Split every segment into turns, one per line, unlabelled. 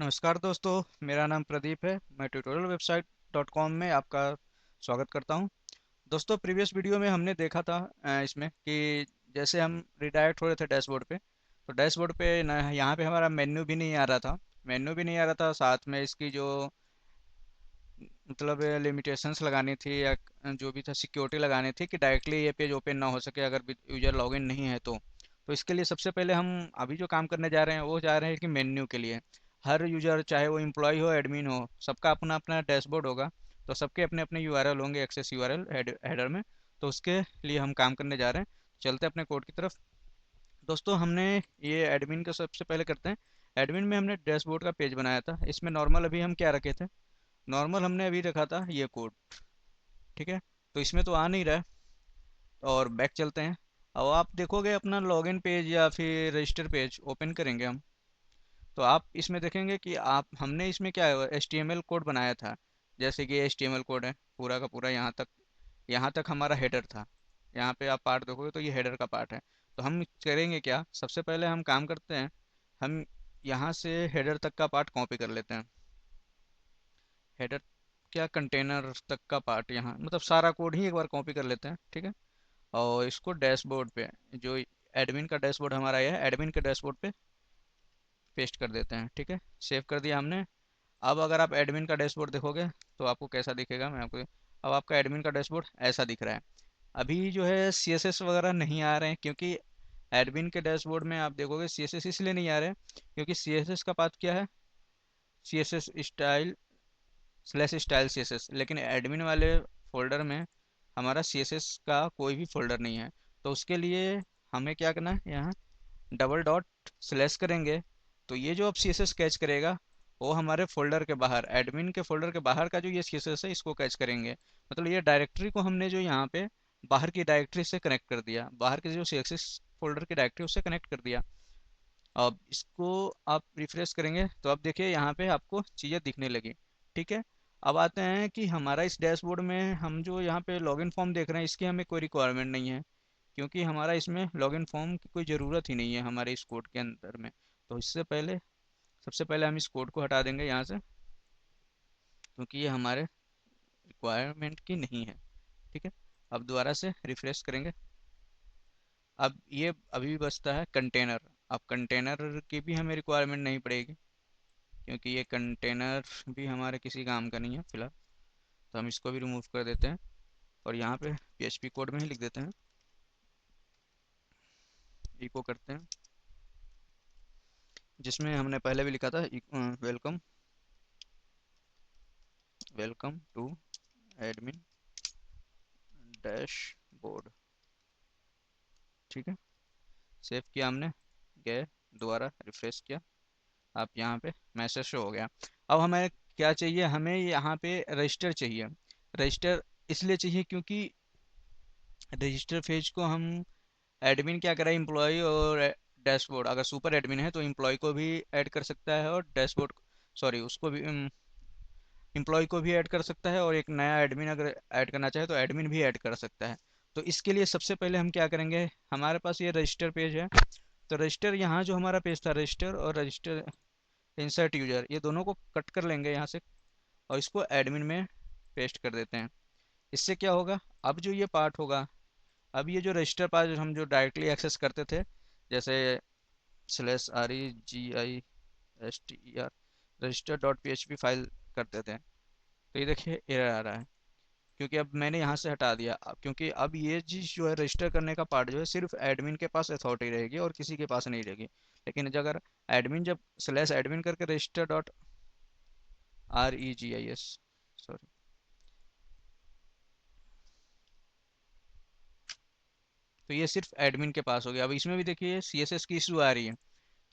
नमस्कार दोस्तों। मेरा नाम प्रदीप है। मैं ट्यूटोरियल वेबसाइट डॉट कॉम में आपका स्वागत करता हूं। दोस्तों, प्रीवियस वीडियो में हमने देखा था इसमें कि जैसे हम रिडायरेक्ट हो रहे थे डैशबोर्ड पे, तो डैशबोर्ड पे न यहाँ पे हमारा मेन्यू भी नहीं आ रहा था। मेन्यू भी नहीं आ रहा था, साथ में इसकी जो मतलब लिमिटेशंस लगानी थी या जो भी था सिक्योरिटी लगानी थी कि डायरेक्टली ये पेज ओपन ना हो सके अगर यूजर लॉगिन नहीं है तो इसके लिए सबसे पहले हम अभी जो काम करने जा रहे हैं वो जा रहे हैं कि मेन्यू के लिए हर यूजर, चाहे वो एम्प्लॉय हो एडमिन हो, सबका अपना अपना डैशबोर्ड होगा। तो सबके अपने अपने यूआरएल होंगे, एक्सेस यूआरएल हेडर में। तो उसके लिए हम काम करने जा रहे हैं। चलते हैं अपने कोड की तरफ। दोस्तों, हमने ये एडमिन का सबसे पहले करते हैं। एडमिन में हमने डैशबोर्ड का पेज बनाया था। इसमें नॉर्मल अभी हम क्या रखे थे? नॉर्मल हमने अभी रखा था ये कोड। ठीक है, तो इसमें तो आ नहीं रहा है। और बैक चलते हैं। अब आप देखोगे अपना लॉगिन पेज या फिर रजिस्टर पेज ओपन करेंगे हम, तो आप इसमें देखेंगे कि आप हमने इसमें क्या है, HTML कोड बनाया था। जैसे कि HTML कोड है पूरा का पूरा, यहाँ तक हमारा हेडर था। यहाँ पे आप पार्ट देखोगे तो ये हेडर का पार्ट है। तो हम करेंगे क्या, सबसे पहले हम काम करते हैं, हम यहाँ से हेडर तक का पार्ट कॉपी कर लेते हैं। हेडर क्या, कंटेनर तक का पार्ट, यहाँ मतलब सारा कोड ही एक बार कॉपी कर लेते हैं। ठीक है, और इसको डैशबोर्ड पे, जो एडमिन का डैशबोर्ड हमारा ये है, एडमिन के डैशबोर्ड पे पेस्ट कर देते हैं। ठीक है, सेव कर दिया हमने। अब अगर आप एडमिन का डैशबोर्ड देखोगे तो आपको कैसा दिखेगा, मैं आपको अब आपका एडमिन का डैशबोर्ड ऐसा दिख रहा है। अभी जो है CSS वगैरह नहीं आ रहे हैं, क्योंकि एडमिन के डैशबोर्ड में आप देखोगे CSS इसलिए नहीं आ रहे हैं क्योंकि CSS का पाथ क्या है, CSS style slash style CSS, लेकिन एडमिन वाले फोल्डर में हमारा CSS का कोई भी फोल्डर नहीं है। तो उसके लिए हमें क्या करना है, यहाँ डबल डॉट स्लैश करेंगे तो ये जो अब CSS कैच करेगा वो हमारे फोल्डर के बाहर, एडमिन के फोल्डर के बाहर का जो ये CSS है इसको कैच करेंगे। मतलब ये डायरेक्टरी को हमने जो यहाँ पे बाहर की डायरेक्टरी से कनेक्ट कर दिया, बाहर के जो CSS फोल्डर की डायरेक्टरी उससे कनेक्ट कर दिया। अब इसको आप रिफ्रेश करेंगे तो अब देखिए यहाँ पे आपको चीज़ें दिखने लगी। ठीक है, अब आते हैं कि हमारा इस डैशबोर्ड में हम जो यहाँ पे लॉगिन फॉर्म देख रहे हैं इसकी हमें कोई रिक्वायरमेंट नहीं है, क्योंकि हमारा इसमें लॉगिन फॉर्म की कोई ज़रूरत ही नहीं है हमारे इस कोड के अंदर में। तो इससे पहले, सबसे पहले हम इस कोड को हटा देंगे यहाँ से, क्योंकि ये हमारे रिक्वायरमेंट की नहीं है। ठीक है, अब दोबारा से रिफ्रेश करेंगे। अब ये अभी भी बचता है कंटेनर। अब कंटेनर की भी हमें रिक्वायरमेंट नहीं पड़ेगी, क्योंकि ये कंटेनर भी हमारे किसी काम का नहीं है फिलहाल। तो हम इसको भी रिमूव कर देते हैं और यहाँ पे PHP कोड में ही लिख देते हैं, इको करते हैं, जिसमें हमने पहले भी लिखा था, welcome welcome to admin dashboard. ठीक है, सेव किया हमने, गए, दोबारा रिफ्रेश किया। आप यहाँ पे मैसेज शो हो गया। अब हमें क्या चाहिए, हमें यहाँ पे रजिस्टर चाहिए। रजिस्टर इसलिए चाहिए क्योंकि रजिस्टर पेज को हम, एडमिन क्या करा, एम्प्लॉय और डैशबोर्ड, अगर सुपर एडमिन है तो एम्प्लॉय को भी ऐड कर सकता है और डैशबोर्ड, सॉरी उसको भी, एम्प्लॉय को भी ऐड कर सकता है, और एक नया एडमिन अगर ऐड करना चाहे तो एडमिन भी ऐड कर सकता है। तो इसके लिए सबसे पहले हम क्या करेंगे, हमारे पास ये रजिस्टर पेज है। तो रजिस्टर, यहाँ जो हमारा पेज था रजिस्टर और रजिस्टर इंसर्ट यूजर, ये दोनों को कट कर लेंगे यहाँ से और इसको एडमिन में पेस्ट कर देते हैं। इससे क्या होगा, अब जो ये पार्ट होगा, अब ये जो रजिस्टर पार्ट हम जो डायरेक्टली एक्सेस करते थे, जैसे /REGISTER register dot PHP file करते थे, तो ये देखिए एरर आ रहा है, क्योंकि अब मैंने यहाँ से हटा दिया। क्योंकि अब ये चीज़ जो है रजिस्टर करने का पार्ट जो है सिर्फ एडमिन के पास अथॉरिटी रहेगी और किसी के पास नहीं रहेगी। लेकिन अगर एडमिन, जब /admin करके रजिस्टर डॉट REGIS, सॉरी, तो ये सिर्फ एडमिन के पास हो गया। अब इसमें भी देखिए CSS की इशू आ रही है,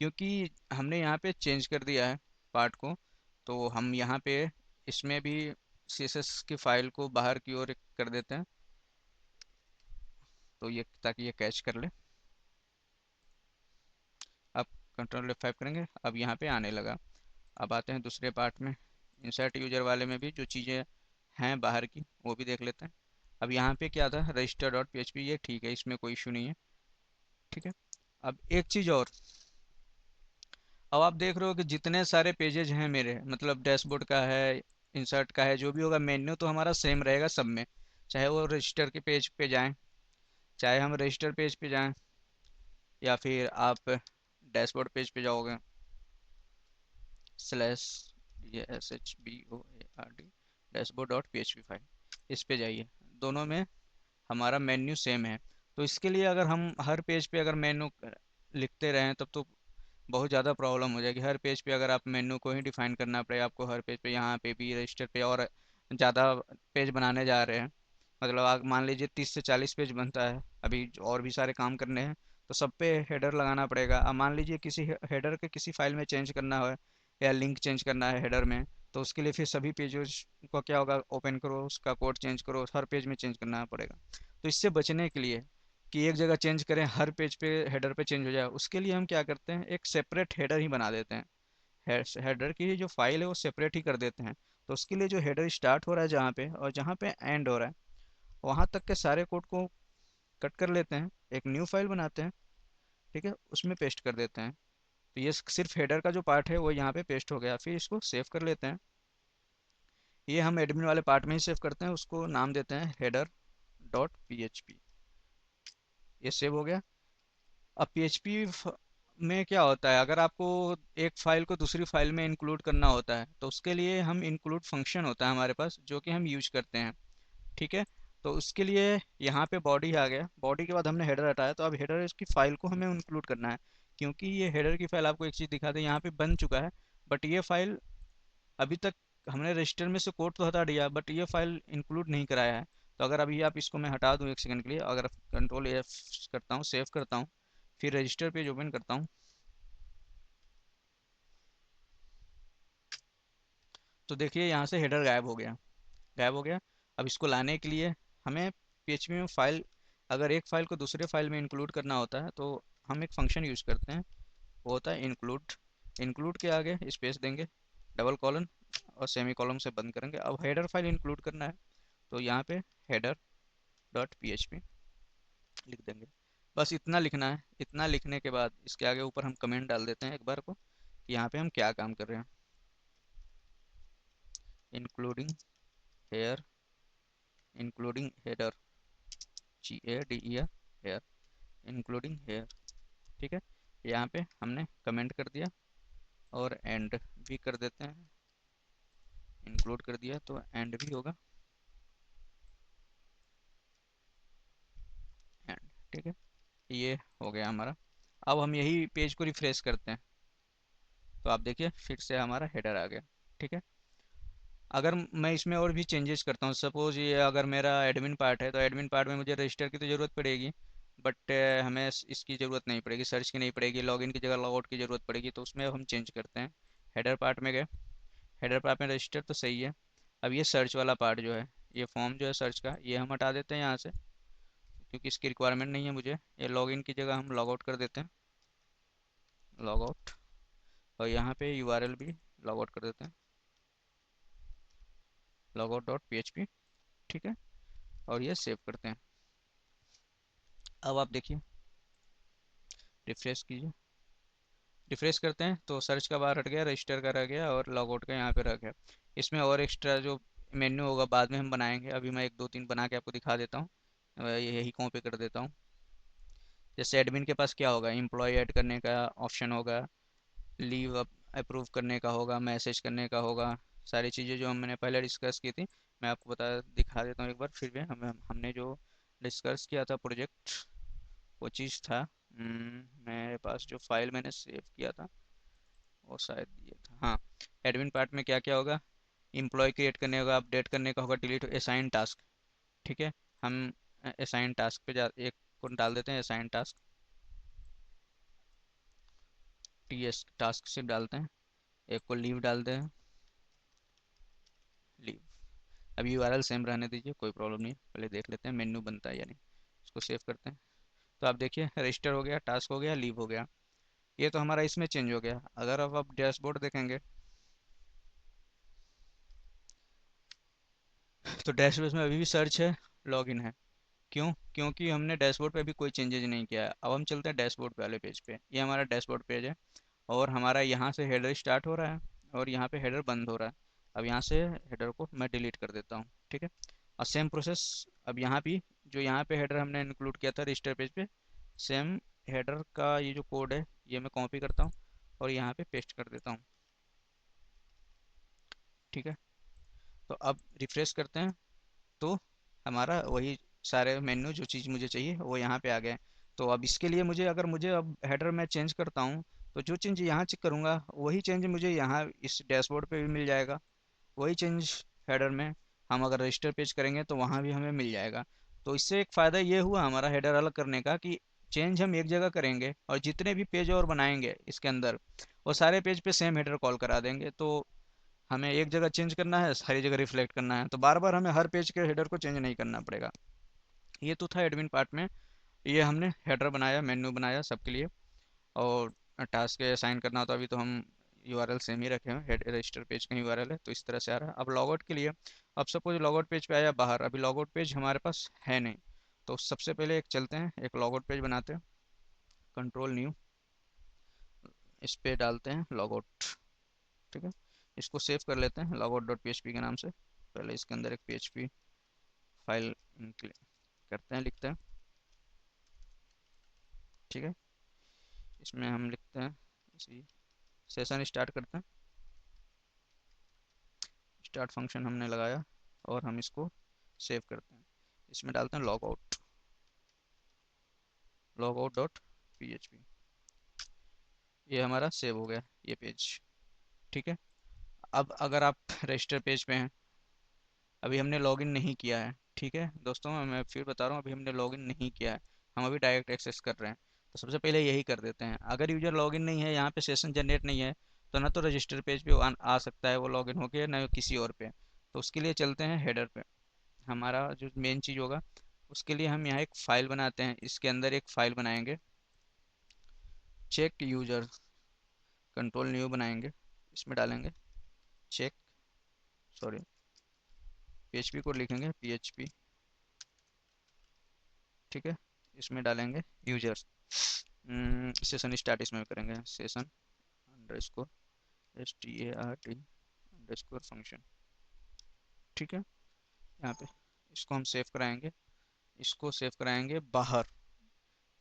क्योंकि हमने यहाँ पे चेंज कर दिया है पार्ट को। तो हम यहाँ पे इसमें भी CSS की फाइल को बाहर की ओर कर देते हैं, तो ये ताकि ये कैच कर ले। अब कंट्रोल F5 करेंगे, अब यहाँ पे आने लगा। अब आते हैं दूसरे पार्ट में, इंसर्ट यूजर वाले में भी जो चीज़ें हैं बाहर की वो भी देख लेते हैं। अब यहाँ पे क्या था, रजिस्टर डॉट PHP, ये ठीक है, इसमें कोई इशू नहीं है। ठीक है, अब एक चीज़ और, अब आप देख रहे हो कि जितने सारे पेजेज हैं मेरे, मतलब डैशबोर्ड का है, इंसर्ट का है, जो भी होगा मेन्यू तो हमारा सेम रहेगा सब में। चाहे वो रजिस्टर के पेज पे जाएं, चाहे हम रजिस्टर पेज पे जाएं, या फिर आप डैशबोर्ड पेज पे जाओगे, slash DASHBOARD dashboard dot PHP file, इस पे जाइए। दोनों में हमारा मेन्यू सेम है। तो इसके लिए अगर हम हर पेज पे अगर मेन्यू लिखते रहें तब तो बहुत ज़्यादा प्रॉब्लम हो जाएगी। हर पेज पे अगर आप मेन्यू को ही डिफाइन करना पड़े आपको, हर पेज पे, यहाँ पे भी रजिस्टर पे, और ज़्यादा पेज बनाने जा रहे हैं, मतलब आप मान लीजिए 30 से 40 पेज बनता है, अभी और भी सारे काम करने हैं, तो सब पे हेडर लगाना पड़ेगा। अब मान लीजिए किसी हेडर के किसी फाइल में चेंज करना है, या लिंक चेंज करना है हेडर में, तो उसके लिए फिर सभी पेजेस को क्या होगा, ओपन करो, उसका कोड चेंज करो, हर पेज में चेंज करना पड़ेगा। तो इससे बचने के लिए कि एक जगह चेंज करें हर पेज पे हेडर पे चेंज हो जाए, उसके लिए हम क्या करते हैं, एक सेपरेट हेडर ही बना देते हैं। हेडर की जो फाइल है वो सेपरेट ही कर देते हैं। तो उसके लिए जो हेडर स्टार्ट हो रहा है जहाँ पे, और जहाँ पे एंड हो रहा है, वहाँ तक के सारे कोड को कट कर लेते हैं, एक न्यू फाइल बनाते हैं, ठीक है, उसमें पेस्ट कर देते हैं। तो ये सिर्फ हेडर का जो पार्ट है वो यहाँ पे पेस्ट हो गया। फिर इसको सेव कर लेते हैं। ये हम एडमिन वाले पार्ट में ही सेव करते हैं, उसको नाम देते हैं हेडर डॉट PHP। ये सेव हो गया। अब PHP में क्या होता है, अगर आपको एक फाइल को दूसरी फाइल में इंक्लूड करना होता है, तो उसके लिए हम इंक्लूड फंक्शन होता है हमारे पास, जो कि हम यूज करते हैं, ठीक है। तो उसके लिए यहाँ पे बॉडी आ गया, बॉडी के बाद हमने हेडर हटाया, तो अब हेडर की फाइल को हमें इंक्लूड करना है। क्योंकि ये हेडर की फाइल, आपको एक चीज़ दिखा दे, यहाँ पे बन चुका है, बट ये फाइल अभी तक हमने रजिस्टर में से कोड तो हटा दिया, बट ये फाइल इंक्लूड नहीं कराया है। तो अगर अभी आप इसको मैं हटा दूँ 1 सेकंड के लिए, अगर Ctrl+F करता हूँ, सेव करता हूँ, फिर रजिस्टर पेज ओपन करता हूँ, तो देखिए यहाँ से हेडर गायब हो गया, गायब हो गया। अब इसको लाने के लिए हमें PHP में फाइल, अगर एक फाइल को दूसरे फाइल में इंक्लूड करना होता है, तो हम एक फंक्शन यूज़ करते हैं, वो होता है इंक्लूड। इंक्लूड के आगे स्पेस देंगे, डबल कॉलन और सेमी कॉलन से बंद करेंगे। अब हेडर फाइल इंक्लूड करना है, तो यहाँ पे हेडर डॉट PHP लिख देंगे। बस इतना लिखना है। इतना लिखने के बाद इसके आगे ऊपर हम कमेंट डाल देते हैं एक बार को, कि यहाँ पे हम क्या काम कर रहे हैं। Including header, including header, GADER header, including header, ठीक है। यहाँ पे हमने कमेंट कर दिया, और एंड भी कर देते हैं। इंक्लूड कर दिया तो एंड भी होगा, एंड, ठीक है। ये हो गया हमारा। अब हम यही पेज को रिफ्रेश करते हैं, तो आप देखिए फिर से हमारा हेडर आ गया, ठीक है। अगर मैं इसमें और भी चेंजेस करता हूँ, सपोज ये अगर मेरा एडमिन पार्ट है, तो एडमिन पार्ट में मुझे रजिस्टर की तो ज़रूरत पड़ेगी, बट हमें इसकी ज़रूरत नहीं पड़ेगी, सर्च की नहीं पड़ेगी, लॉगिन की जगह लॉगआउट की ज़रूरत पड़ेगी, तो उसमें अब हम चेंज करते हैं। हेडर पार्ट में गए, हेडर पार्ट में रजिस्टर तो सही है। अब ये सर्च वाला पार्ट जो है, ये फॉर्म जो है सर्च का, ये हम हटा देते हैं यहाँ से, क्योंकि इसकी रिक्वायरमेंट नहीं है मुझे। ये लॉगिन की जगह हम लॉगआउट कर देते हैं, लॉगआउट, और यहाँ पे URL भी लॉगआउट कर देते हैं, लॉगआउट डॉट PHP, ठीक है। और ये सेव करते हैं। अब आप देखिए, रिफ्रेश कीजिए, रिफ्रेश करते हैं तो सर्च का बाहर हट गया, रजिस्टर का रह गया, और लॉगआउट का यहाँ पे रह गया। इसमें और एक्स्ट्रा जो मेन्यू होगा बाद में हम बनाएंगे, अभी मैं 1 2 3 बना के आपको दिखा देता हूँ। यही कॉपी कर देता हूँ। जैसे एडमिन के पास क्या होगा, एम्प्लॉय ऐड करने का ऑप्शन होगा, लीव अप्रूव करने का होगा, मैसेज करने का होगा, सारी चीज़ें जो हमने पहले डिस्कस की थी, मैं आपको दिखा देता हूँ एक बार फिर भी। हमने जो डिस्कस किया था प्रोजेक्ट, वो चीज़ था, मेरे पास जो फाइल मैंने सेव किया था वो शायद ये था, हाँ। एडमिन पार्ट में क्या क्या होगा, एम्प्लॉय क्रिएट करने होगा, अपडेट करने का होगा, डिलीट, असाइन टास्क, ठीक है। हम असाइन टास्क पे जा, एक को डाल देते हैं असाइन टास्क, TS टास्क सिर्फ डालते हैं, एक को लीव डाल दें, लीव। अब URL सेम रहने दीजिए, कोई प्रॉब्लम नहीं है, पहले देख लेते हैं मेन्यू बनता है या नहीं। इसको सेव करते हैं, तो आप देखिए रजिस्टर हो गया, टास्क हो गया, लीव हो गया। ये तो हमारा इसमें चेंज हो गया। अगर अब आप डैशबोर्ड देखेंगे, तो डैशबोर्ड में अभी भी सर्च है, लॉगिन है। क्यों? क्योंकि हमने डैशबोर्ड पे अभी कोई चेंजेज नहीं किया है। अब हम चलते हैं डैशबोर्ड वाले पेज पे। ये हमारा डैशबोर्ड पेज है। और हमारा यहाँ से हेडर स्टार्ट हो रहा है और यहाँ पे हेडर बंद हो रहा है। अब यहाँ से हेडर को मैं डिलीट कर देता हूँ, ठीक है। और सेम प्रोसेस अब यहाँ भी, जो यहाँ पे हेडर हमने इंक्लूड किया था रजिस्टर पेज पे, सेम हेडर का ये जो कोड है ये मैं कॉपी करता हूँ और यहाँ पे पेस्ट कर देता हूँ, ठीक है। तो अब रिफ्रेश करते हैं तो हमारा वही सारे मेन्यू जो चीज़ मुझे चाहिए वो यहाँ पे आ गए। तो अब इसके लिए मुझे, अगर मुझे अब हेडर में चेंज करता हूँ तो जो चेंज यहाँ चेक करूँगा वही चेंज मुझे यहाँ इस डैशबोर्ड पे भी मिल जाएगा। वही चेंज हेडर में हम अगर रजिस्टर पेज करेंगे तो वहाँ भी हमें मिल जाएगा। तो इससे एक फ़ायदा ये हुआ हमारा हेडर अलग करने का कि चेंज हम एक जगह करेंगे और जितने भी पेज और बनाएंगे इसके अंदर वो सारे पेज पे सेम हेडर कॉल करा देंगे। तो हमें एक जगह चेंज करना है, सारी जगह रिफ्लेक्ट करना है, तो बार बार हमें हर पेज के हेडर को चेंज नहीं करना पड़ेगा। ये तो था एडमिन पार्ट में। ये हमने हेडर बनाया, मेन्यू बनाया सबके लिए। और टास्क असाइन करना होता, अभी तो हम यूआरएल सेम ही रखे हैं, हेड रजिस्टर पेज का यूआरएल है तो इस तरह से आ रहा है। अब लॉगआउट के लिए, अब सपोज लॉगआउट पेज पे आया बाहर, अभी लॉगआउट पेज हमारे पास है नहीं, तो सबसे पहले एक चलते हैं, एक लॉगआउट पेज बनाते हैं, कंट्रोल न्यू, इस पे डालते हैं लॉगआउट, ठीक है। इसको सेव कर लेते हैं लॉगआउट डॉट पीएचपी के नाम से। पहले इसके अंदर एक पीएचपी फाइल करते हैं, लिखते हैं, ठीक है। इसमें हम लिखते हैं, इसी सेशन स्टार्ट करते हैं, स्टार्ट फंक्शन हमने लगाया और हम इसको सेव करते हैं। इसमें डालते हैं लॉग आउट डॉट पीएचपी। ये हमारा सेव हो गया ये पेज, ठीक है। अब अगर आप रजिस्टर पेज पे हैं, अभी हमने लॉगिन नहीं किया है, ठीक है दोस्तों, मैं फिर बता रहा हूँ, अभी हमने लॉगिन नहीं किया है, हम अभी डायरेक्ट एक्सेस कर रहे हैं। तो सबसे पहले यही कर देते हैं। अगर यूजर लॉगिन नहीं है, यहाँ पे सेशन जनरेट नहीं है, तो ना तो रजिस्टर पेज पे आ सकता है वो लॉगिन होके, ना किसी और पे। तो उसके लिए चलते हैं हेडर पे। हमारा जो मेन चीज़ होगा उसके लिए हम यहाँ एक फ़ाइल बनाते हैं, इसके अंदर एक फ़ाइल बनाएंगे, चेक यूजर, कंट्रोल न्यू बनाएंगे, इसमें डालेंगे चेक, सॉरी, पीएचपी कोड लिखेंगे पीएचपी, ठीक है। इसमें डालेंगे यूजर्स, सेशन स्टार्ट इसमें करेंगे सेशन अंडरस्कोर start_अंडरस्कोर फंक्शन, ठीक है। यहाँ पे इसको हम सेव कराएंगे, इसको सेव कराएंगे बाहर,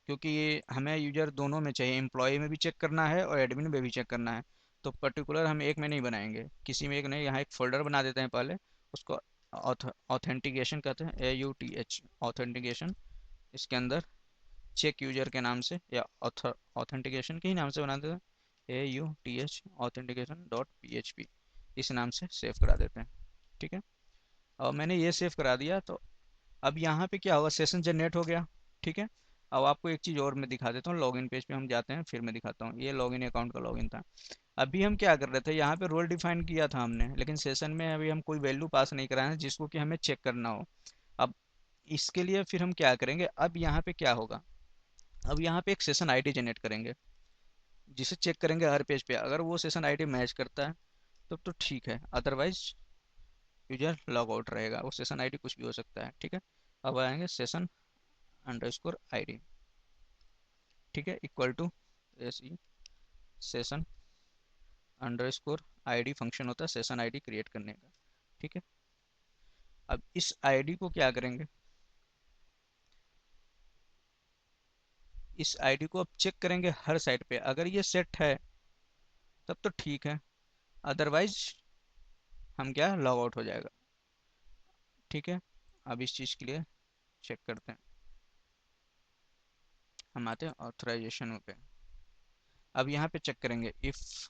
क्योंकि ये हमें यूजर दोनों में चाहिए, एम्प्लॉय में भी चेक करना है और एडमिन में भी चेक करना है। तो पर्टिकुलर हम एक में नहीं बनाएंगे, किसी में एक नहीं, यहाँ एक फोल्डर बना देते हैं पहले, उसको ऑथेंटिकेशन कहते हैं, AUTH ऑथेंटिकेशन। इसके अंदर चेक यूजर के नाम से या ऑथेंटिकेशन के ही नाम से बना देते हैं, AUTH ऑथेंटिकेशन डॉट PHP, इस नाम से सेव करा देते हैं, ठीक है। और मैंने ये सेव करा दिया, तो अब यहाँ पे क्या होगा, सेशन जनरेट हो गया, ठीक है। अब आपको एक चीज़ और मैं दिखा देता हूँ, लॉगिन पेज पे हम जाते हैं, फिर मैं दिखाता हूँ, ये लॉगिन अकाउंट का लॉगिन था। अभी हम क्या कर रहे थे, यहाँ पे रोल डिफाइन किया था हमने, लेकिन सेशन में अभी हम कोई वैल्यू पास नहीं कराए हैं जिसको कि हमें चेक करना हो। अब इसके लिए फिर हम क्या करेंगे, अब यहाँ पे क्या होगा, अब यहाँ पे एक सेशन आईडी जनरेट करेंगे, जिसे चेक करेंगे हर पेज पे, अगर वो सेशन आईडी मैच करता है तब तो ठीक है, अदरवाइज यूजर लॉग आउट रहेगा। वो सेशन आईडी कुछ भी हो सकता है, ठीक है। अब आएंगे सेशन अंडरस्कोर आईडी, ठीक है, equal to S E session underscore ID function होता है सेशन आईडी क्रिएट करने का, ठीक है। अब इस आईडी को क्या करेंगे, इस आईडी को अब चेक करेंगे हर साइट पे, अगर ये सेट है तब तो ठीक है, अदरवाइज हम क्या, लॉग आउट हो जाएगा, ठीक है। अब इस चीज़ के लिए चेक करते हैं, हम आते हैं ऑथराइजेशन पे। अब यहाँ पे चेक करेंगे इफ़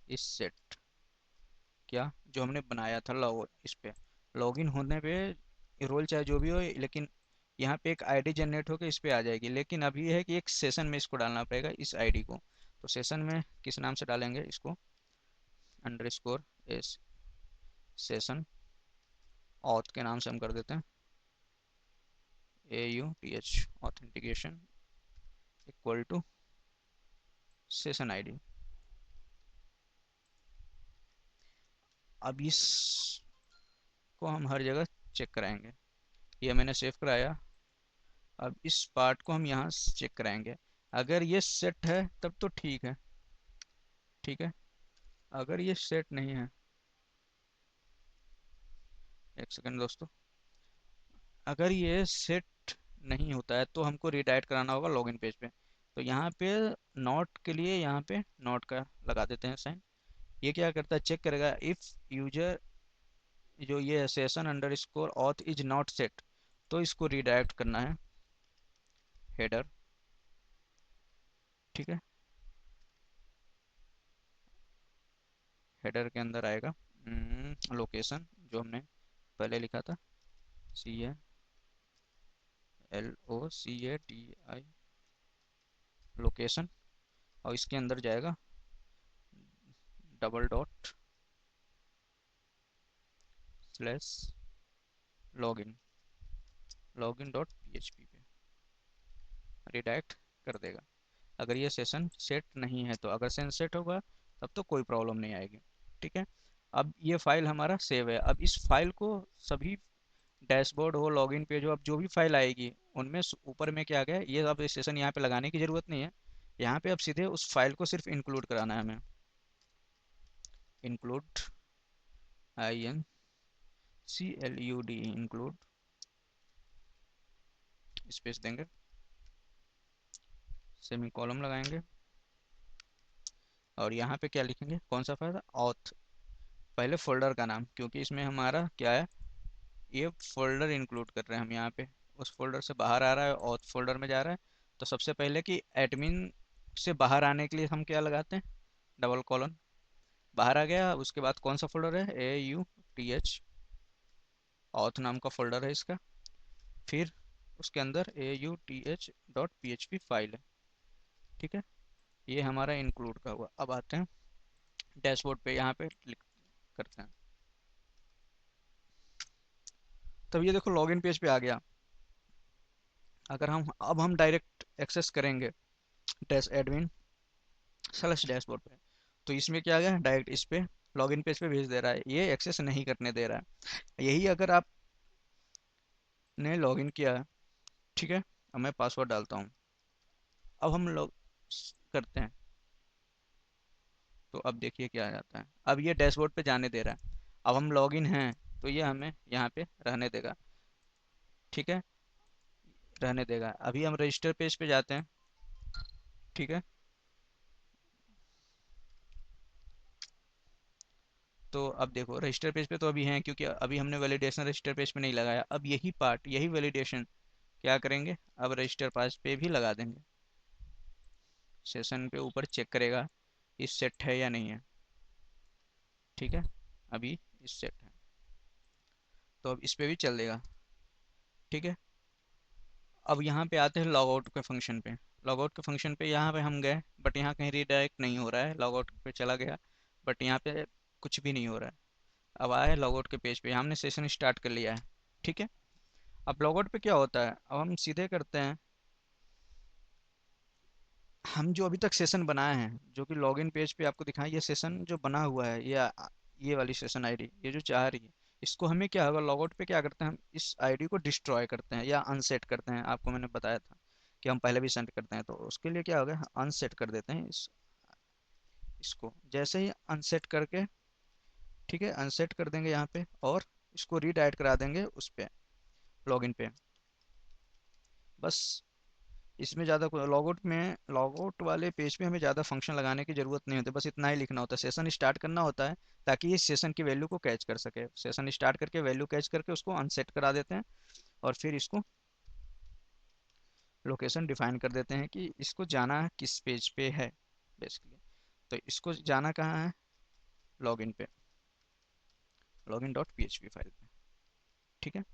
इस सेट, क्या जो हमने बनाया था लॉग, इस पे लॉगिन होने पे रोल चाहे जो भी हो, लेकिन यहाँ पे एक आईडी जनरेट होकर इस पे आ जाएगी, लेकिन अभी है कि एक सेशन में इसको डालना पड़ेगा इस आईडी को। तो सेशन में किस नाम से डालेंगे इसको, अंडरस्कोर एस सेशन ऑथ के नाम से हम कर देते हैं, AUTH authentication equal to session ID. अब इसको हम हर जगह चेक कराएंगे, ये मैंने सेव कराया। अब इस पार्ट को हम यहाँ चेक कराएंगे, अगर ये सेट है तब तो ठीक है। ठीक है, अगर ये सेट नहीं है, एक सेकंड दोस्तों, अगर ये सेट नहीं होता है तो हमको रीडायरेक्ट कराना होगा लॉगिन पेज पे। तो यहाँ पे नॉट के लिए यहाँ पे नॉट का लगा देते हैं साइन। ये क्या करता है, चेक करेगा इफ़ यूजर, जो ये session under score auth is not set, तो इसको रीडायरेक्ट करना है हेडर। ठीक है, हेडर के अंदर आएगा लोकेशन, जो हमने पहले लिखा था, CALOCATI, लोकेशन। और इसके अंदर जाएगा double dot slash login, login dot PHP पे रिडायरेक्ट कर देगा। अगर ये सेशन सेट नहीं है तो, अगर सेशन सेट होगा तब तो कोई प्रॉब्लम नहीं आएगी। ठीक है, अब ये फाइल हमारा सेव है। अब इस फाइल को सभी डैशबोर्ड हो, लॉगिन पेज हो, अब जो भी फाइल आएगी उनमें ऊपर में क्या आ गया, ये अब सेशन यहाँ पे लगाने की ज़रूरत नहीं है। यहाँ पे अब सीधे उस फाइल को सिर्फ इंक्लूड कराना है हमें। इंक्लूड, INCLUD, इंक्लूड, स्पेस देंगे, सेमी कॉलम लगाएंगे, और यहाँ पे क्या लिखेंगे, कौन सा फाइल, ऑथ, पहले फोल्डर का नाम, क्योंकि इसमें हमारा क्या है, ये फोल्डर इंक्लूड कर रहे हैं हम यहाँ पे। उस फोल्डर से बाहर आ रहा है, ऑथ फोल्डर में जा रहा है। तो सबसे पहले कि एडमिन से बाहर आने के लिए हम क्या लगाते हैं, डबल कॉलन, बाहर आ गया। उसके बाद कौन सा फोल्डर है, AUTH, ऑथ नाम का फोल्डर है इसका। फिर उसके अंदर AUTH.PHP फाइल है। ठीक है, ये हमारा इंक्लूड का हुआ। अब आते हैं डैशबोर्ड पे, यहाँ पे क्लिक करते हैं। तब ये देखो लॉगिन पेज पे आ गया। अगर हम अब हम डायरेक्ट एक्सेस करेंगे डैश एडमिन स्लैश डैशबोर्ड पे, तो इसमें क्या आ गया, डायरेक्ट इस पे लॉगिन पेज पे भेज दे रहा है, ये एक्सेस नहीं करने दे रहा है। यही अगर आपने लॉगिन किया है, ठीक है, अब मैं पासवर्ड डालता हूँ। अब हम लॉग करते हैं, तो अब देखिए क्या आ जाता है। अब ये डैशबोर्ड पे जाने दे रहा है। अब हम लॉगिन हैं तो ये हमें यहाँ पे रहने देगा। ठीक है, रहने देगा। अभी हम रजिस्टर पेज पे जाते हैं। ठीक है, तो अब देखो रजिस्टर पेज पे तो अभी हैं, क्योंकि अभी हमने वैलिडेशन रजिस्टर पेज पे नहीं लगाया। अब यही पार्ट, यही वैलिडेशन क्या करेंगे, अब रजिस्टर पेज पे भी लगा देंगे। सेशन पे ऊपर चेक करेगा इस सेट है या नहीं है। ठीक है, अभी इस सेट है, तो अब इस पे भी चल देगा। ठीक है, अब यहाँ पे आते हैं लॉग आउट के फंक्शन पे। लॉग आउट के फंक्शन पे यहाँ पे हम गए, बट यहाँ कहीं रीडायरेक्ट नहीं हो रहा है। लॉग आउट पे चला गया, बट यहाँ पे कुछ भी नहीं हो रहा है। अब आए लॉग आउट के पेज पे, हमने सेशन स्टार्ट कर लिया है। ठीक है, अब लॉग आउट पे क्या होता है, अब हम सीधे करते हैं, हम जो अभी तक सेशन बनाए हैं, जो कि लॉगिन पेज पे आपको दिखाएं, ये सेशन जो बना हुआ है, ये वाली सेशन आईडी, ये जो चाह रही है, इसको हमें क्या होगा, लॉगआउट पे क्या करते हैं, हम इस आईडी को डिस्ट्रॉय करते हैं या अनसेट करते हैं। आपको मैंने बताया था कि हम पहले भी सेंड करते हैं, तो उसके लिए क्या होगा, अनसेट कर देते हैं इसको। जैसे ही अनसेट करके, ठीक है, अनसेट कर देंगे यहाँ पे, और इसको रीडायरेक्ट करा देंगे उस पे, लॉगिन पे। बस इसमें ज़्यादा लॉगआउट में, लॉगआउट वाले पेज पे हमें ज़्यादा फंक्शन लगाने की ज़रूरत नहीं होती, बस इतना ही लिखना होता है। सेशन स्टार्ट करना होता है ताकि ये सेशन की वैल्यू को कैच कर सके। सेशन स्टार्ट करके वैल्यू कैच करके उसको अनसेट करा देते हैं, और फिर इसको लोकेशन डिफाइन कर देते हैं कि इसको जाना किस पेज पे है बेसिकली। तो इसको जाना कहाँ है, लॉगिन पे, लॉगिन डॉट PHP फाइल पे। ठीक है,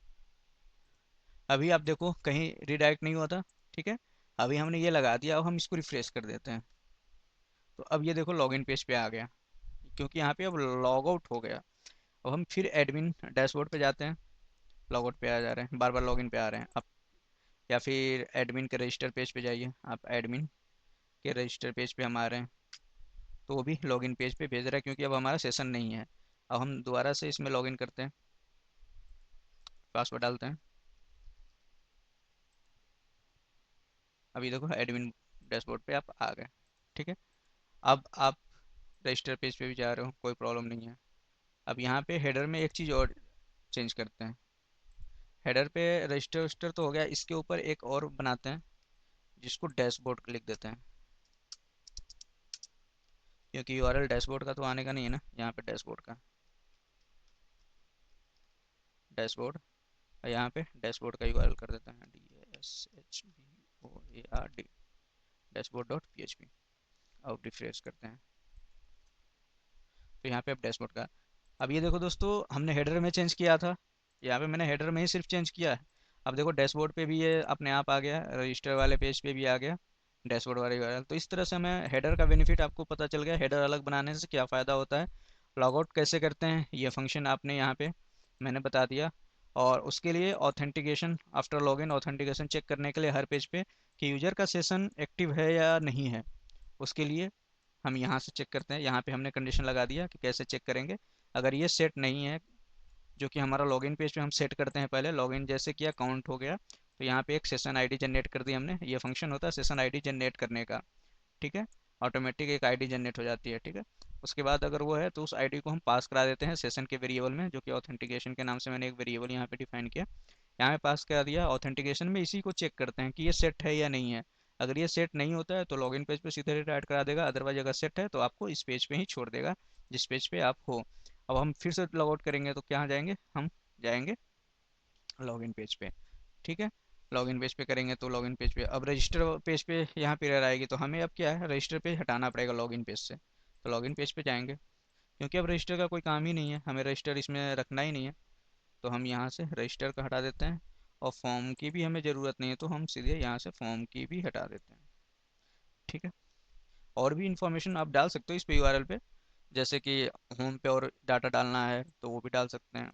अभी आप देखो कहीं रिडायरेक्ट नहीं हुआ था। ठीक है, अभी हमने ये लगा दिया, अब हम इसको रिफ्रेश कर देते हैं, तो अब ये देखो लॉगिन पेज पे आ गया, क्योंकि यहाँ पे अब लॉग आउट हो गया। अब हम फिर एडमिन डैशबोर्ड पे जाते हैं, लॉग आउट पे आ जा रहे हैं, बार बार लॉगिन पे आ रहे हैं अब। या फिर एडमिन के रजिस्टर पेज पे जाइए आप, एडमिन के रजिस्टर पेज पे हम आ रहे हैं, तो वो भी लॉगिन पेज पे भेज रहा है, क्योंकि अब हमारा सेशन नहीं है। अब हम दोबारा से इसमें लॉगिन करते हैं, पासवर्ड डालते हैं। अभी देखो एडमिन डैशबोर्ड पे आप आ गए। ठीक है, अब आप रजिस्टर पेज पे भी जा रहे हो, कोई प्रॉब्लम नहीं है। अब यहाँ पे हेडर में एक चीज़ और चेंज करते हैं। हेडर पे रजिस्टर रजिस्टर तो हो गया, इसके ऊपर एक और बनाते हैं जिसको डैशबोर्ड लिख देते हैं, क्योंकि यूआरएल डैशबोर्ड का तो आने का नहीं है ना, यहाँ पे डैशबोर्ड का, डैशबोर्ड, और यहाँ पे डैशबोर्ड का यूआरएल कर देते हैं DASHBOARD, डैशबोर्ड डॉट PHP। अब रिफ्रेश करते हैं तो यहाँ पे अब डैशबोर्ड का, अब ये देखो दोस्तों, हमने हेडर में चेंज किया था, यहाँ पे मैंने हेडर में ही सिर्फ चेंज किया है। अब देखो डैशबोर्ड पे भी ये अपने आप आ गया, रजिस्टर वाले पेज पे भी आ गया डैशबोर्ड वाले यूआरएल। तो इस तरह से हमें हेडर का बेनिफिट आपको पता चल गया, हेडर अलग बनाने से क्या फ़ायदा होता है, लॉगआउट कैसे करते हैं, ये फंक्शन आपने यहाँ पे मैंने बता दिया। और उसके लिए authentication, after login authentication check करने के लिए हर पेज पे कि यूजर का सेशन एक्टिव है या नहीं है, उसके लिए हम यहाँ से चेक करते हैं। यहाँ पे हमने कंडीशन लगा दिया कि कैसे चेक करेंगे। अगर ये सेट नहीं है, जो कि हमारा लॉगिन पेज पे हम सेट करते हैं, पहले लॉगिन जैसे किया काउंट हो गया, तो यहाँ पे एक सेशन आईडी जनरेट कर दी हमने, ये फंक्शन होता है सेशन आईडी जनरेट करने का। ठीक है, ऑटोमेटिक एक आईडी जनरेट हो जाती है। ठीक है, उसके बाद अगर वो है तो उस आईडी को हम पास करा देते हैं सेशन के वेरिएबल में, जो कि ऑथेंटिकेशन के नाम से मैंने एक वेरिएबल यहाँ पे डिफाइन किया, यहाँ पे पास करा दिया। ऑथेंटिकेशन में इसी को चेक करते हैं कि ये सेट है या नहीं है। अगर ये सेट नहीं होता है तो लॉगिन पेज पे सीधे ऐड करा देगा, अदरवाइज अगर सेट है तो आपको इस पेज पे ही छोड़ देगा जिस पेज पे आप हो। अब हम फिर से लॉग आउट करेंगे तो क्या जाएंगे, हम जाएंगे लॉगिन पेज पे। ठीक है, लॉगिन पेज पे करेंगे तो लॉगिन पेज पे अब रजिस्टर पेज पे यहाँ पे एरर आएगी, तो हमें अब क्या है, रजिस्टर पेज हटाना पड़ेगा लॉगिन पेज से। तो लॉगिन पेज पे जाएंगे, क्योंकि अब रजिस्टर का कोई काम ही नहीं है, हमें रजिस्टर इसमें रखना ही नहीं है, तो हम यहाँ से रजिस्टर का हटा देते हैं। और फॉर्म की भी हमें ज़रूरत नहीं है, तो हम सीधे यहाँ से फॉर्म की भी हटा देते हैं। ठीक है, और भी इंफॉर्मेशन आप डाल सकते हो इस पे यूआरएल पे, जैसे कि होम पे और डाटा डालना है तो वो भी डाल सकते हैं।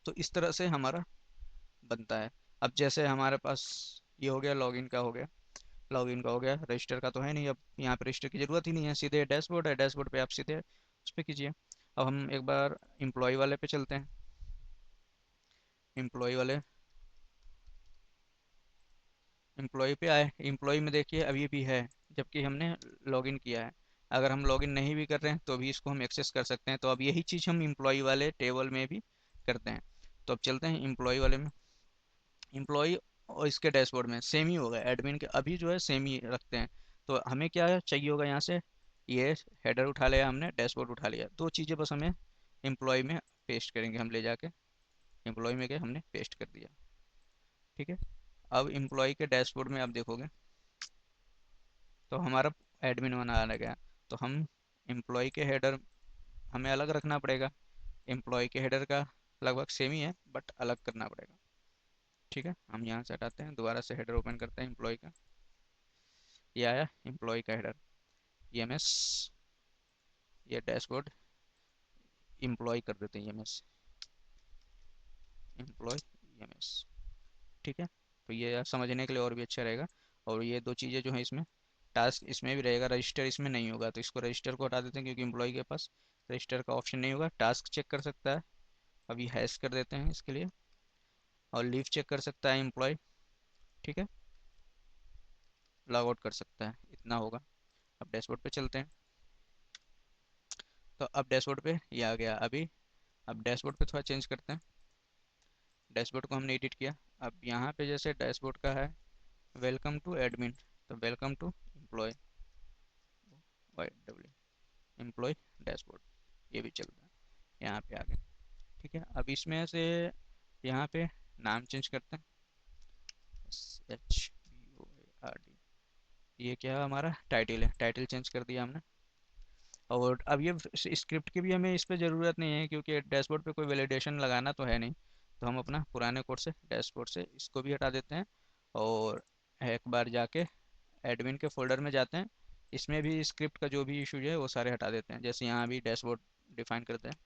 तो इस तरह से हमारा बनता है। अब जैसे हमारे पास ये हो गया, लॉगिन का हो गया, लॉगिन का हो गया, रजिस्टर का तो है नहीं, अब यहाँ पे रजिस्टर की ज़रूरत ही नहीं है, सीधे डैशबोर्ड है, डैशबोर्ड पे आप सीधे उस पर कीजिए। अब हम एक बार एम्प्लॉय वाले पे चलते हैं। एम्प्लॉय वाले, एम्प्लॉय पे आए, एम्प्लॉय में देखिए अभी भी है, जबकि हमने लॉगिन किया है। अगर हम लॉगिन नहीं भी कर रहे हैं तो भी इसको हम एक्सेस कर सकते हैं। तो अब यही चीज़ हम एम्प्लॉय वाले टेबल में भी करते हैं। तो अब चलते हैं एम्प्लॉय वाले में। एम्प्लॉय और इसके डैशबोर्ड में सेम ही होगा, एडमिन के अभी जो है सेम ही रखते हैं। तो हमें क्या चाहिए होगा, यहाँ से ये हेडर उठा लिया हमने, डैशबोर्ड उठा लिया, दो चीज़ें बस हमें एम्प्लॉय में पेस्ट करेंगे हम ले जाके, एम्प्लॉय में गए हमने पेस्ट कर दिया। ठीक है, अब एम्प्लॉय के डैशबोर्ड में आप देखोगे तो हमारा एडमिन बना आ गया। तो हम एम्प्लॉय के हेडर हमें अलग रखना पड़ेगा, एम्प्लॉय के हेडर का लगभग सेम ही है बट अलग करना पड़ेगा। ठीक है, हम यहाँ से हटाते हैं, दोबारा से हेडर ओपन करते हैं एम्प्लॉय का, ये आया एम्प्लॉय का हेडर, EMS, ये डैशबोर्ड एम्प्लॉय कर देते हैं, EMS एम्प्लॉय EMS। ठीक है, तो ये समझने के लिए और भी अच्छा रहेगा। और ये दो चीज़ें जो हैं इसमें, टास्क इसमें भी रहेगा, रजिस्टर इसमें नहीं होगा, तो इसको रजिस्टर को हटा देते हैं क्योंकि एम्प्लॉय के पास रजिस्टर का ऑप्शन नहीं होगा। टास्क चेक कर सकता है, अभी हैश कर देते हैं इसके लिए, और लीव चेक कर सकता है एम्प्लॉय। ठीक है, लॉग आउट कर सकता है, इतना होगा। अब डैशबोर्ड पे चलते हैं, तो अब डैशबोर्ड पे ये आ गया अभी। अब डैशबोर्ड पे थोड़ा चेंज करते हैं, डैशबोर्ड को हमने एडिट किया। अब यहाँ पे जैसे डैशबोर्ड का है वेलकम टू एडमिन, तो welcome to employee, YW employee dashboard, ये भी चलता है, यहाँ पे आ गए। ठीक है, अब इसमें से यहाँ पे नाम चेंज करते हैं, SHBOARD, ये क्या है, हमारा टाइटल है, टाइटल चेंज कर दिया हमने। और अब ये स्क्रिप्ट की भी हमें इस पर ज़रूरत नहीं है, क्योंकि डैशबोर्ड पे कोई वैलिडेशन लगाना तो है नहीं, तो हम अपना पुराने कोड से डैशबोर्ड से इसको भी हटा देते हैं। और एक बार जाके एडमिन के फोल्डर में जाते हैं, इसमें भी स्क्रिप्ट का जो भी इशू है वो सारे हटा देते हैं। जैसे यहाँ भी डैशबोर्ड डिफाइन करते हैं,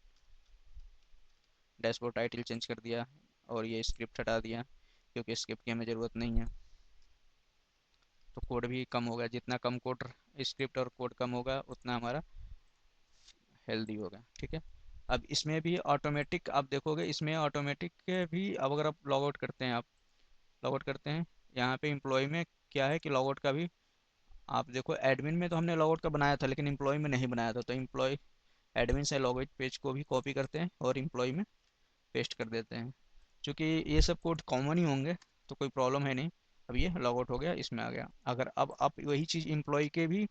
डैशबोर्ड टाइटल चेंज कर दिया, और ये स्क्रिप्ट हटा दिया क्योंकि स्क्रिप्ट की हमें ज़रूरत नहीं है। तो कोड भी कम होगा, जितना कम कोड स्क्रिप्ट और कोड कम होगा उतना हमारा हेल्दी होगा। ठीक है, अब इसमें भी ऑटोमेटिक आप देखोगे, इसमें ऑटोमेटिक भी, अब अगर आप लॉग आउट करते हैं, आप लॉग आउट करते हैं यहाँ पे एम्प्लॉय में क्या है कि लॉग आउट का भी आप देखो एडमिन में तो हमने लॉगआउट का बनाया था लेकिन एम्प्लॉय में नहीं बनाया था, तो एम्प्लॉय एडमिन से लॉगआउट पेज को भी कॉपी करते हैं और एम्प्लॉय में पेस्ट कर देते हैं। क्योंकि ये सब कोड कॉमन ही होंगे तो कोई प्रॉब्लम है नहीं। अब ये लॉगआउट हो गया, इसमें आ गया। अगर अब आप वही चीज़ एम्प्लॉय के भी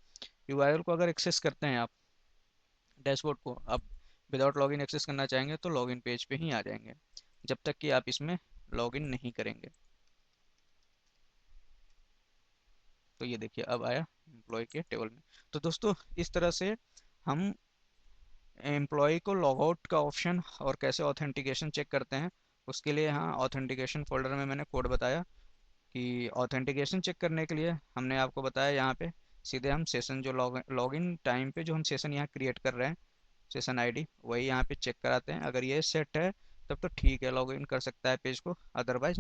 यूआरएल को अगर एक्सेस करते हैं आप, डैशबोर्ड को आप विदाउट लॉगिन एक्सेस करना चाहेंगे तो लॉगिन पेज पे ही आ जाएंगे, जब तक कि आप इसमें लॉगिन नहीं करेंगे। तो ये देखिए अब आया एम्प्लॉय के टेबल में। तो दोस्तों इस तरह से हम एम्प्लॉय को लॉगआउट का ऑप्शन और कैसे ऑथेंटिकेशन चेक करते हैं, उसके लिए यहाँ ऑथेंटिकेशन फोल्डर में मैंने कोड बताया कि ऑथेंटिकेशन चेक करने के लिए हमने आपको बताया यहाँ पे सीधे हम सेशन जो लॉगिन टाइम पे जो हम सेशन यहाँ क्रिएट कर रहे हैं, सेशन आईडी वही यहाँ पे चेक कराते हैं। अगर ये सेट है तब तो ठीक है, लॉगिन कर सकता है पेज को, अदरवाइज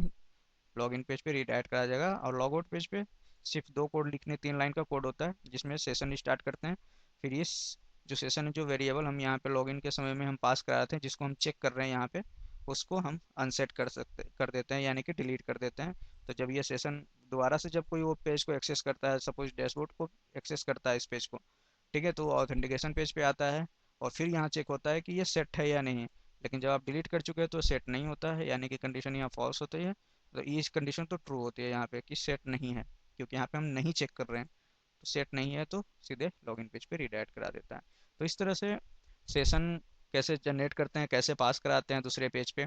लॉगिन पेज पे रीडायरेक्ट करा जाएगा। और लॉगआउट पेज पे सिर्फ दो कोड लिखने, 3 लाइन का कोड होता है जिसमें सेशन स्टार्ट करते हैं। फिर ये जो सेशन जो वेरिएबल हम यहाँ पे लॉगिन के समय में हम पास कराते हैं, जिसको हम चेक कर रहे हैं यहाँ पे, उसको हम अनसेट कर देते हैं, यानी कि डिलीट कर देते हैं। तो जब ये सेशन दोबारा से जब कोई वो पेज को एक्सेस करता है, सपोज डैशबोर्ड को एक्सेस करता है इस पेज को, ठीक है, तो वो ऑथेंटिकेशन पेज पे आता है और फिर यहाँ चेक होता है कि ये सेट है या नहीं। लेकिन जब आप डिलीट कर चुके हैं तो सेट नहीं होता है, यानी कि कंडीशन यहाँ फॉल्स होती है। तो ये कंडीशन तो ट्रू होती है यहाँ पे कि सेट नहीं है, क्योंकि यहाँ पे हम नहीं चेक कर रहे हैं। तो सेट नहीं है तो सीधे लॉगिन पेज पे रीडायरेक्ट करा देता है। तो इस तरह से सेशन कैसे जनरेट करते हैं, कैसे पास कराते हैं दूसरे पेज पे,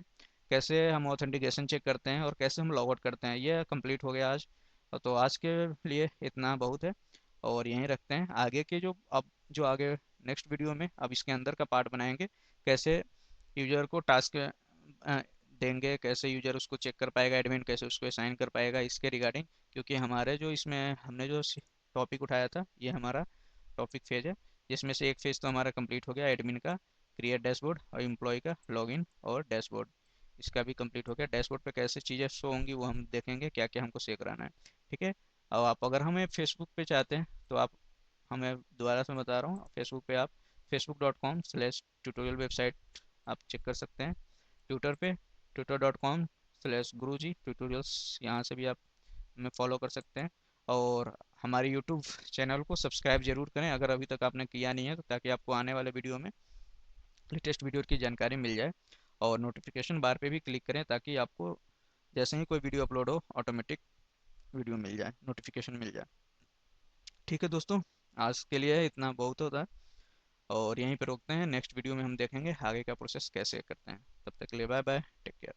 कैसे हम ऑथेंटिकेशन चेक करते हैं और कैसे हम लॉग आउट करते हैं, ये कंप्लीट हो गया आज। तो आज के लिए इतना बहुत है और यहीं रखते हैं। आगे के जो आगे नेक्स्ट वीडियो में अब इसके अंदर का पार्ट बनाएंगे, कैसे यूजर को टास्क देंगे, कैसे यूजर उसको चेक कर पाएगा, एडमिन कैसे उसको असाइन कर पाएगा इसके रिगार्डिंग। क्योंकि हमारे जो इसमें हमने जो टॉपिक उठाया था ये हमारा टॉपिक फेज है, जिसमें से एक फेज तो हमारा कंप्लीट हो गया एडमिन का, क्रिएट डैशबोर्ड, और एम्प्लॉय का लॉगिन और डैशबोर्ड, इसका भी कंप्लीट हो गया। डैशबोर्ड पे कैसे चीज़ें शो होंगी वो हम देखेंगे, क्या क्या हमको सेव कराना है। ठीक है। अब आप अगर हमें फेसबुक पे चाहते हैं तो आप हमें, दोबारा से बता रहा हूँ, फेसबुक पे आप facebook.com/ट्यूटोरियल वेबसाइट आप चेक कर सकते हैं। ट्विटर पे twitter.com/गुरुजी ट्यूटोरियल्स, यहाँ से भी आप हमें फॉलो कर सकते हैं। और हमारे यूट्यूब चैनल को सब्सक्राइब जरूर करें अगर अभी तक आपने किया नहीं है तो, ताकि आपको आने वाले वीडियो में लेटेस्ट वीडियो की जानकारी मिल जाए। और नोटिफिकेशन बार पे भी क्लिक करें ताकि आपको जैसे ही कोई वीडियो अपलोड हो ऑटोमेटिक वीडियो मिल जाए, नोटिफिकेशन मिल जाए। ठीक है दोस्तों, आज के लिए इतना बहुत होता है और यहीं पे रोकते हैं। नेक्स्ट वीडियो में हम देखेंगे आगे का प्रोसेस कैसे करते हैं। तब तक के लिए बाय बाय, टेक केयर।